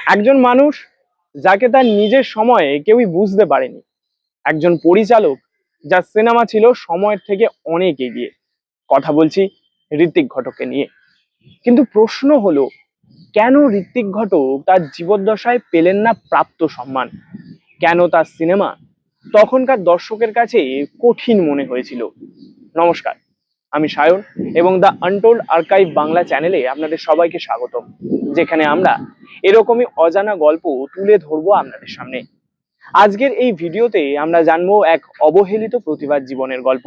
একজন মানুষ যাকে তার নিজের সময়ে কেউই বুঝতে পারেনি, একজন পরিচালক যার সিনেমা ছিল সময়ের থেকে অনেক এগিয়ে। কথা বলছি ঋত্বিক ঘটককে নিয়ে। কিন্তু প্রশ্ন হলো, কেন ঋত্বিক ঘটক তার জীবদ্দশায় পেলেন না প্রাপ্ত সম্মান? কেন তার সিনেমা তখনকার দর্শকের কাছে কঠিন মনে হয়েছিল? নমস্কার, আমি সায়ন এবং দ্য আনটোল্ড আর্কাইভ বাংলা চ্যানেলে আপনাদের সবাইকে স্বাগতম, যেখানে আমরা এরকমই অজানা গল্প তুলে ধরবো আপনাদের সামনে। আজকের এই ভিডিওতে আমরা জানবো এক অবহেলিত প্রতিভার জীবনের গল্প,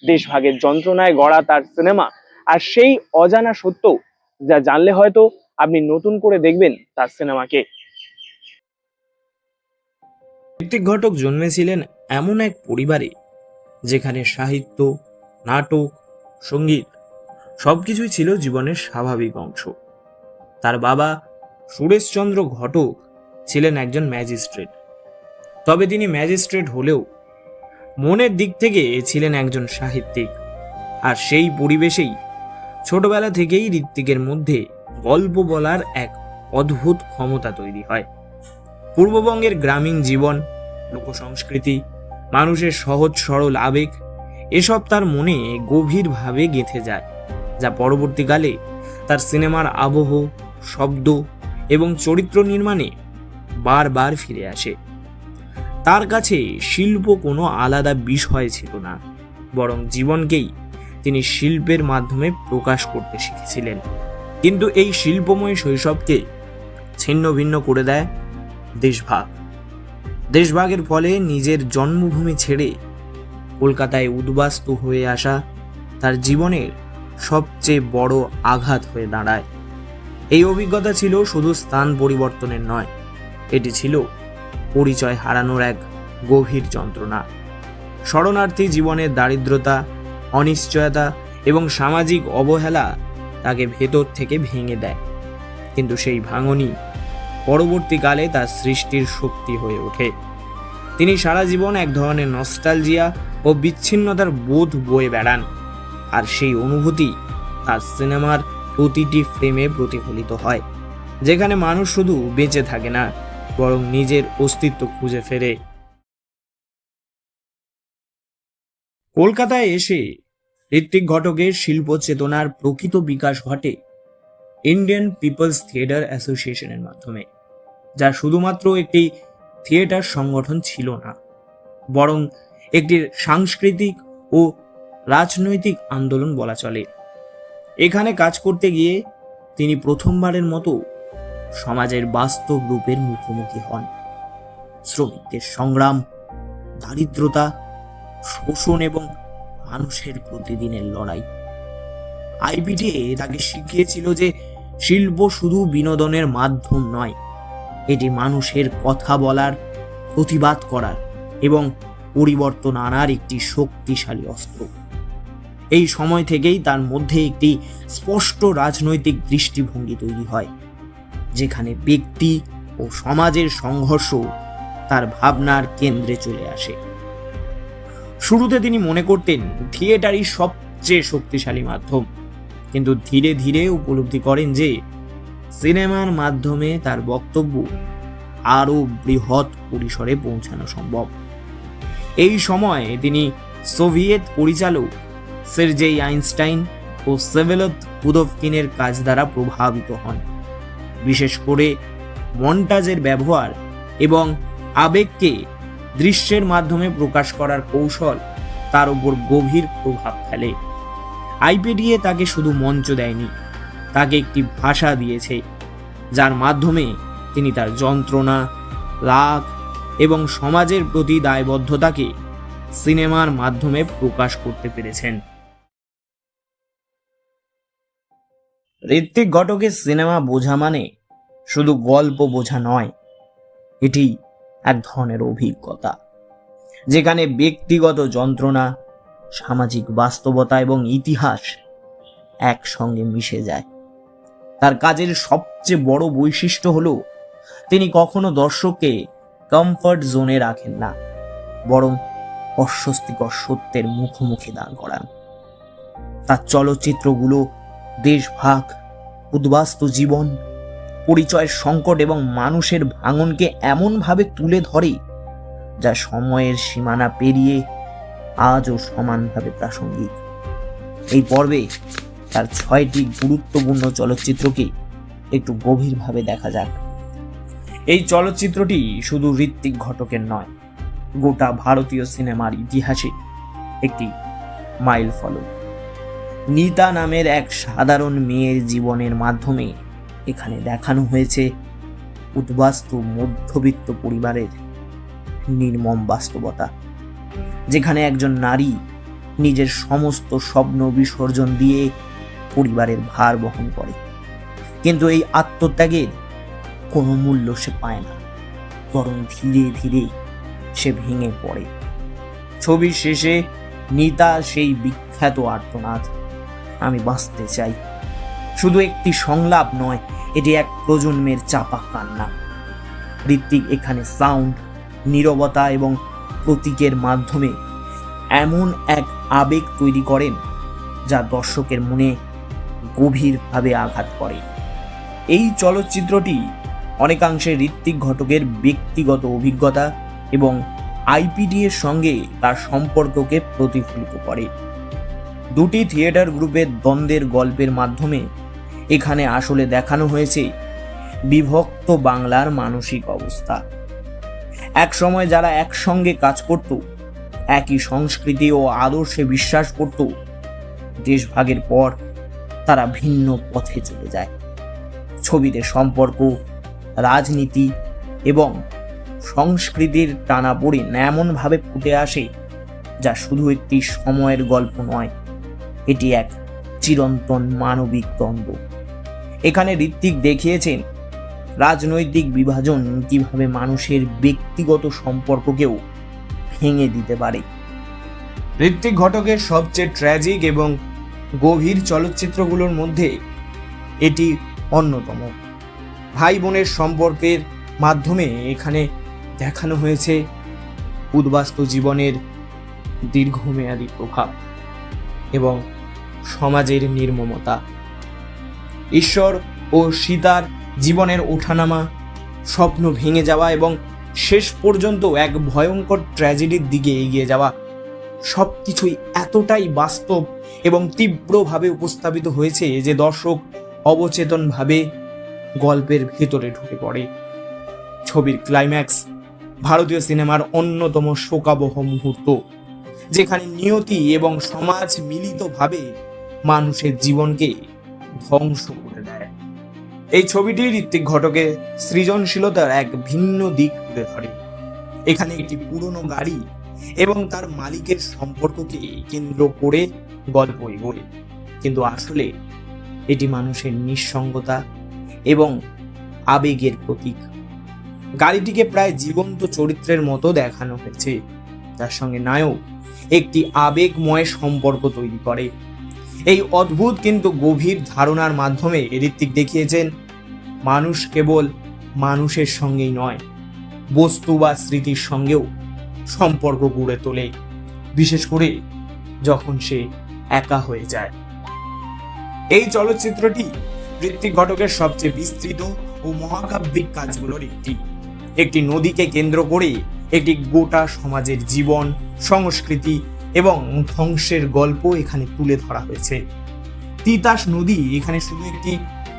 দেশভাগের যন্ত্রণায় গড়া তার সিনেমা, আর সেই অজানা সত্য যা জানলে হয়তো আপনি নতুন করে দেখবেন তার সিনেমাকে। ঋত্বিক ঘটক জন্মেছিলেন এমন এক পরিবারে যেখানে সাহিত্য, নাটক, সঙ্গীত সবকিছুই ছিল জীবনের স্বাভাবিক অংশ। তার বাবা সুরেশচন্দ্র ঘটক ছিলেন একজন ম্যাজিস্ট্রেট। তবে তিনি ম্যাজিস্ট্রেট হলেও মনের দিক থেকে ছিলেন একজন সাহিত্যিক। আর সেই পরিবেশেই ছোটবেলা থেকেই ঋত্বিকের মধ্যে গল্প বলার এক অদ্ভুত ক্ষমতা তৈরি হয়। পূর্ববঙ্গের গ্রামীণ জীবন, লোকসংস্কৃতি, মানুষের সহজ সরল আবেগ, এসব তার মনে গভীরভাবে গেঁথে যায়, যা পরবর্তীকালে তার সিনেমার আবহ, শব্দ এবং চরিত্র নির্মাণে বারবার ফিরে আসে। তার কাছে শিল্প কোনো আলাদা বিষয় ছিল না, বরং জীবনকেই তিনি শিল্পের মাধ্যমে প্রকাশ করতে শিখেছিলেন। কিন্তু এই শিল্পময় শৈশবকে ছিন্ন ভিন্ন করে দেয় দেশভাগ। দেশভাগের ফলে নিজের জন্মভূমি ছেড়ে কলকাতায় উদ্বাস্তু হয়ে আসা তার জীবনের সবচেয়ে বড় আঘাত হয়ে দাঁড়ায়। এই অভিজ্ঞতা ছিল শুধু স্থান পরিবর্তনের নয়, এটি ছিল পরিচয় হারানোর এক গভীর যন্ত্রণা। শরণার্থী জীবনের দারিদ্রতা, অনিশ্চয়তা এবং সামাজিক অবহেলা তাকে ভেতর থেকে ভেঙে দেয়। কিন্তু সেই ভাঙনই পরবর্তীকালে তার সৃষ্টির শক্তি হয়ে ওঠে। তিনি সারা জীবন এক ধরনের নস্টালজিয়া ও বিচ্ছিন্নতার বোধ বয়ে বেড়ান, আর সেই অনুভূতি তার সিনেমার প্রতিটি ফ্রেমে প্রতিফলিত হয়, যেখানে মানুষ শুধু বেঁচে থাকে না, বরং নিজের অস্তিত্ব খুঁজে ফেরে। কলকাতায় এসে ঋত্বিক ঘটকের শিল্প চেতনার প্রকৃত বিকাশ ঘটে ইন্ডিয়ান পিপলস থিয়েটার অ্যাসোসিয়েশনের মাধ্যমে, যা শুধুমাত্র একটি থিয়েটার সংগঠন ছিল না, বরং একটি সাংস্কৃতিক ও রাজনৈতিক আন্দোলন বলা চলে। এখানে কাজ করতে গিয়ে তিনি প্রথমবারের মতো সমাজের বাস্তব রূপের মুখোমুখি হন। শ্রমিকদের সংগ্রাম, দারিদ্রতা, শোষণ এবং মানুষের প্রতিদিনের লড়াই। আইপিটিএ তাকে শিখিয়েছিল যে শিল্প শুধু বিনোদনের মাধ্যম নয়, এটি মানুষের কথা বলার, প্রতিবাদ করার এবং পরিবর্তন আনার একটি শক্তিশালী অস্ত্র। এই সময় থেকেই তার মধ্যে একটি স্পষ্ট রাজনৈতিক দৃষ্টিভঙ্গি তৈরি হয়, যেখানে ব্যক্তি ও সমাজের সংঘর্ষ তার ভাবনার কেন্দ্রে চলে আসে। শুরুতে তিনি মনে করতেন থিয়েটারই সবচেয়ে শক্তিশালী মাধ্যম, কিন্তু ধীরে ধীরে উপলব্ধি করেন যে সিনেমার মাধ্যমে তার বক্তব্য আরো বৃহৎ পরিসরে পৌঁছানো সম্ভব। এই সময় তিনি সোভিয়েত পরিচালক সের্জেই আইনস্টাইন ও সেভেলদ পুদভকিনের কাজ দ্বারা প্রভাবিত হন। বিশেষ করে মন্টাজের ব্যবহার এবং আবেগকে দৃশ্যের মাধ্যমে প্রকাশ করার কৌশল তার উপর গভীর প্রভাব ফেলে। আইপিটিএ তাকে শুধু মঞ্চ দেয়নি, তাকে একটি ভাষা দিয়েছে, যার মাধ্যমে তিনি তার যন্ত্রণা, রাগ এবং সমাজের প্রতি দায়বদ্ধতাকে সিনেমার মাধ্যমে প্রকাশ করতে পেরেছেন। ঋত্বিক ঘটকের সিনেমা বোঝা মানে শুধু গল্প বোঝা নয়, এটি এক ধরনের অভিজ্ঞতা, যেখানে ব্যক্তিগত যন্ত্রণা, সামাজিক বাস্তবতা এবং ইতিহাস একসঙ্গে মিশে যায়। তার কাজের সবচেয়ে বড় বৈশিষ্ট্য হলো তিনি কখনো দর্শককে কমফর্ট জোনে রাখেন না, বরং অস্বস্তিকর সত্যের মুখোমুখি দাঁড় করান। তার চলচ্চিত্রগুলো দেশভাগ, উদ্বাস্তু জীবন, পরিচয়ের সংকট এবং মানুষের ভাঙনকে এমনভাবে তুলে ধরে যা সময়ের সীমানা পেরিয়ে আজও সমানভাবে প্রাসঙ্গিক। এই পর্বে তার 6টি গুরুত্বপূর্ণ চলচ্চিত্রকে একটু গভীরভাবে দেখা যাক। এই চলচ্চিত্রটি শুধু ঋত্বিক ঘটকের নয়, গোটা ভারতীয় সিনেমার ইতিহাসে একটি মাইল ফলক। নীতা নামের এক সাধারণ মেয়ের জীবনের মাধ্যমে এখানে দেখানো হয়েছে উদ্বাস্তু মধ্যবিত্ত পরিবারের নির্মম বাস্তবতা, যেখানে একজন নারী নিজের সমস্ত স্বপ্ন বিসর্জন দিয়ে পরিবারের ভার বহন করে, কিন্তু এই আত্মত্যাগের কোনো মূল্য সে পায় না, বরং ধীরে ধীরে সে ভেঙে পড়ে। ছবির শেষে নীতা সেই বিখ্যাত আর্তনাদ, আমি বাঁচতে চাই, শুধু একটি সংলাপ নয়, এটি এক প্রজন্মের চাপা কান্না। ঋত্বিক এখানে সাউন্ড, নীরবতা এবং প্রতীকের মাধ্যমে এমন এক আবেগ তৈরি করেন যা দর্শকের মনে গভীরভাবে আঘাত করে। এই চলচ্চিত্রটি অনেকাংশে ঋত্বিক ঘটকের ব্যক্তিগত অভিজ্ঞতা এবং আইপিডি এর সঙ্গে তার সম্পর্ককে প্রতিফলিত করে। দুটি থিয়েটার গ্রুপের দ্বন্দ্বের গল্পের মাধ্যমে এখানে আসলে দেখানো হয়েছে বিভক্ত বাংলার মানসিক অবস্থা। এক সময় যারা একসঙ্গে কাজ করত, একই সংস্কৃতি ও আদর্শে বিশ্বাস করত, দেশভাগের পর তারা ভিন্ন পথে চলে যায়। ছবিতে সম্পর্ক, রাজনীতি এবং সংস্কৃতির টানাপোড়েন এমনভাবে ফুটে আসে যা শুধু একটি সময়ের গল্প নয়, এটি এক চিরন্তন মানবিক দ্বন্দ্ব। এখানে ঋত্বিক দেখিয়েছেন রাজনৈতিক বিভাজন কিভাবে মানুষের ব্যক্তিগত সম্পর্ককেও ভেঙে দিতে পারে। ঋত্বিক ঘটকের সবচেয়ে ট্র্যাজিক এবং গভীর চলচ্চিত্রগুলোর মধ্যে এটি অন্যতম। ভাই বোনের সম্পর্কের মাধ্যমে এখানে দেখানো হয়েছে উদ্বাস্তু জীবনের দীর্ঘমেয়াদী প্রভাব এবং সমাজের নির্মমতা। ঈশ্বর ও সীতার জীবনের ওঠানামা, স্বপ্ন ভেঙে যাওয়া এবং শেষ পর্যন্ত এক ভয়ঙ্কর ট্র্যাজেডির দিকে এগিয়ে যাওয়া, সবকিছুই এতটাই বাস্তব এবং তীব্রভাবে উপস্থাপিত হয়েছে যে দর্শক অবচেতনভাবে গল্পের ভেতরে ঢুকে পড়ে। ছবির ক্লাইম্যাক্স ভারতীয় সিনেমার অন্যতম শোকাবহ মুহূর্ত, যেখানে নিয়তি এবং সমাজ মিলিতভাবে মানুষের জীবনকে ধ্বংস করে দেয়। এই ছবিটি ঋত্বিক ঘটকের সৃজনশীলতার এক ভিন্ন দিক তুলে ধরে। এখানে একটি পুরনো গাড়ি এবং তার মালিকের সম্পর্ককে কেন্দ্র করে গল্প এগোয়, কিন্তু আসলে এটি মানুষের নিঃসঙ্গতা এবং আবেগের প্রতীক। গাড়িটিকে প্রায় জীবন্ত চরিত্রের মতো দেখানো হয়েছে, যার সঙ্গে নায়ক একটি আবেগময় সম্পর্ক তৈরি করে। এই অদ্ভুত কিন্তু গভীর ধারণার মাধ্যমে ঋত্বিক দেখিয়েছেন মানুষ কেবল মানুষের সঙ্গেই নয়, বস্তু বা স্মৃতির সঙ্গেও সম্পর্ক গড়ে তোলে, বিশেষ করে যখন সে একা হয়ে যায়। এই চলচ্চিত্রটি ঋত্বিক ঘটকের সবচেয়ে বিস্তৃত ও মহাকাব্যিক কাজগুলোর একটি নদীকে কেন্দ্র করে একটি গোটা সমাজের জীবন, সংস্কৃতি এবং ধ্বংসের গল্প এখানে তুলে ধরা হয়েছে। তিতাস নদী এখানে শুধু একটি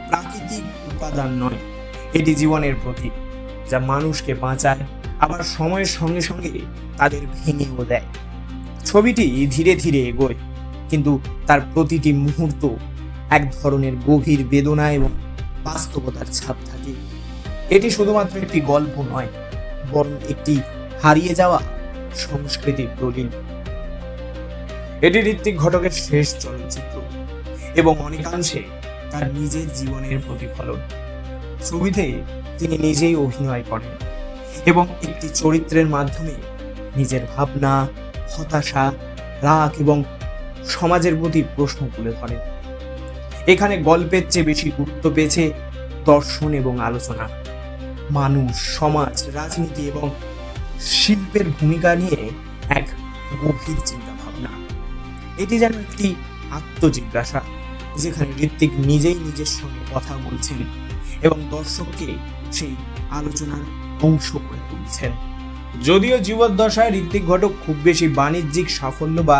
প্রাকৃতিক উপাদান নয়, এটি জীবনের প্রতীক, যা মানুষকে বাঁচায়, আবার সময়ের সঙ্গে সঙ্গে তাদের ভেঙেও দেয়। ছবিটি ধীরে ধীরে এগোয়, কিন্তু তার প্রতিটি মুহূর্ত এক ধরনের গভীর বেদনা এবং বাস্তবতার ছাপ থাকে। এটি শুধুমাত্র একটি গল্প নয়, বরং একটি হারিয়ে যাওয়া সংস্কৃতির দলিল। এটি ঋত্বিক ঘটকের শেষ চলচ্চিত্র এবং অনেকাংশে তার নিজের জীবনের প্রতিফলন। ছবিতে তিনি নিজেই অভিনয় করেন এবং একটি চরিত্রের মাধ্যমে নিজের ভাবনা, হতাশা, রাগ এবং সমাজের প্রতি প্রশ্ন তুলে ধরেন। এখানে গল্পের চেয়ে বেশি গুরুত্ব পেয়েছে দর্শন এবং আলোচনা, মানুষ, সমাজ, রাজনীতি এবং শিল্পের ভূমিকা নিয়ে এক গভীর চিন্তা ভাবনা। এটি যেন একটি আত্মজিজ্ঞাসা, যেখানে ঋত্বিক নিজেই নিজের সঙ্গে কথা বলছেন এবং দর্শককে সেই আলোচনার অংশ করে তুলছেন। যদিও জীবদ্দশায় ঋত্বিক ঘটক খুব বেশি বাণিজ্যিক সাফল্য বা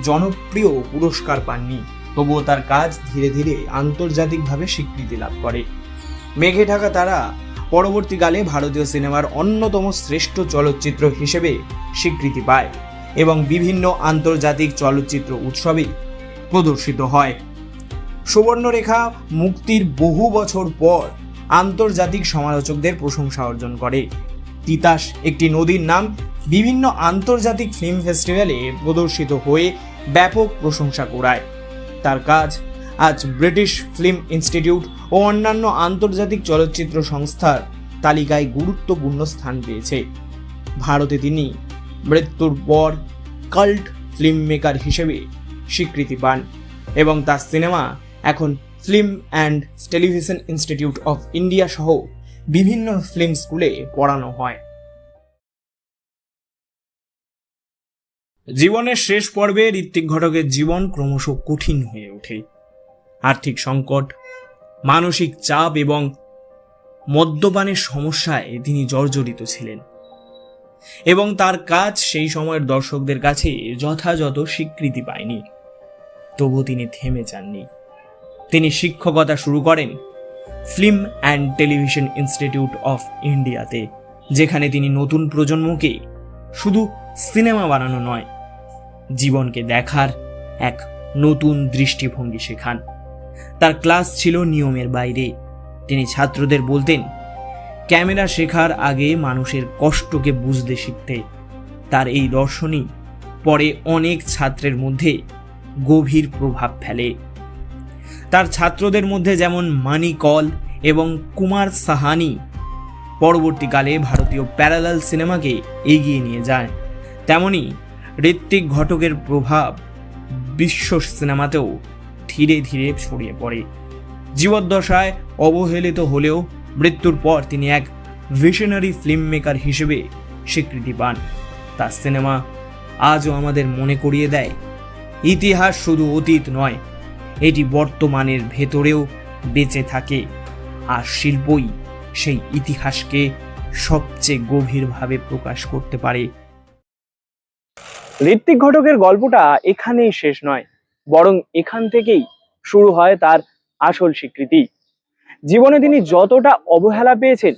জনপ্রিয় পুরস্কার পাননি, তবুও তার কাজ ধীরে ধীরে আন্তর্জাতিকভাবে স্বীকৃতি লাভ করে। মেঘে ঢাকা তারা পরবর্তীকালে ভারতীয় সিনেমার অন্যতম শ্রেষ্ঠ চলচ্চিত্র হিসেবে স্বীকৃতি পায় এবং বিভিন্ন আন্তর্জাতিক চলচ্চিত্র উৎসবে প্রদর্শিত হয়। সুবর্ণরেখা মুক্তির বহু বছর পর আন্তর্জাতিক সমালোচকদের প্রশংসা অর্জন করে। তিতাস একটি নদীর নাম বিভিন্ন আন্তর্জাতিক ফিল্ম ফেস্টিভ্যালে প্রদর্শিত হয়ে ব্যাপক প্রশংসা কুড়ায়। তার কাজ আজ ব্রিটিশ ফিল্ম ইনস্টিটিউট ও অন্যান্য আন্তর্জাতিক চলচ্চিত্র সংস্থার তালিকায় গুরুত্বপূর্ণ স্থান পেয়েছে। ভারতে তিনি মৃত্যুর পর কাল্ট ফিল্ম মেকার হিসেবে স্বীকৃতি পান এবং তার সিনেমা এখন film and television institute of India সহ বিভিন্ন ফিল্ম স্কুলে পড়ানো হয়। জীবনের শেষ পর্বে ঋত্বিক ঘটকের জীবন ক্রমশ কঠিন হয়ে ওঠে। আর্থিক সংকট, মানসিক চাপ এবং মদ্যপানের সমস্যায় তিনি জর্জরিত ছিলেন এবং তার কাজ সেই সময়ের দর্শকদের কাছে যথাযথ স্বীকৃতি পায়নি। তবু তিনি থেমে যাননি। তিনি শিক্ষকতা শুরু করেন film and television institute of ইন্ডিয়াতে, যেখানে তিনি নতুন প্রজন্মকে শুধু সিনেমা বানানো নয়, জীবনকে দেখার এক নতুন দৃষ্টিভঙ্গি শেখান। তার ক্লাস ছিল নিয়মের বাইরে। তিনি ছাত্রদের বলতেন, ক্যামেরা শেখার আগে মানুষের কষ্টকে বুঝতে শিখতে। তার এই দর্শনই পরে অনেক ছাত্রের মধ্যে গভীর প্রভাব ফেলে। তার ছাত্রদের মধ্যে যেমন মানি কল এবং কুমার সাহানি পরবর্তীকালে ভারতীয় প্যারালাল সিনেমাকে এগিয়ে নিয়ে যায়, তেমনি ঋত্বিক ঘটকের প্রভাব বিশ্ব সিনেমাতেও ধীরে ধীরে ছড়িয়ে পড়ে। জীবদ্দশায় অবহেলিত হলেও মৃত্যুর পর তিনি এক ভিশনারি ফিল্ম মেকার হিসেবে স্বীকৃতি পান। তার সিনেমা আজও আমাদের মনে করিয়ে দেয়, ইতিহাস শুধু অতীত নয়, এটি বর্তমানের ভেতরেও বেঁচে থাকে, আর শিল্পই সেই ইতিহাসকে সবচেয়ে গভীরভাবে প্রকাশ করতে পারে। ঋত্বিক ঘটকের গল্পটা এখানেই শেষ নয়, বরং এখান থেকেই শুরু হয় তার আসল স্বীকৃতি। জীবনে তিনি যতটা অবহেলা পেয়েছেন,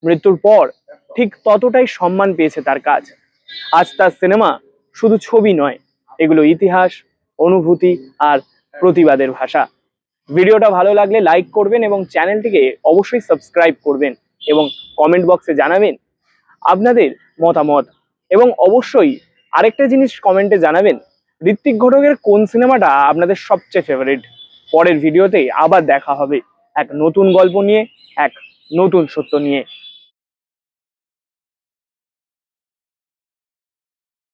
মৃত্যুর পর ঠিক ততটাই সম্মান পেয়েছে তার কাজ। আজ তার সিনেমা শুধু ছবি নয়, এগুলো ইতিহাস, অনুভূতি আর প্রতিবাদের ভাষা। ভিডিওটা ভালো লাগলে লাইক করবেন এবং চ্যানেলটিকে অবশ্যই সাবস্ক্রাইব করবেন এবং কমেন্ট বক্সে জানাবেন আপনাদের মতামত। এবং অবশ্যই আরেকটা জিনিস কমেন্টে জানাবেন, ঋত্বিক ঘটকের কোন সিনেমাটা আপনাদের সবচেয়ে ফেভারিট। পরের ভিডিওতে আবার দেখা হবে এক নতুন গল্প নিয়ে, এক নতুন সত্য নিয়ে।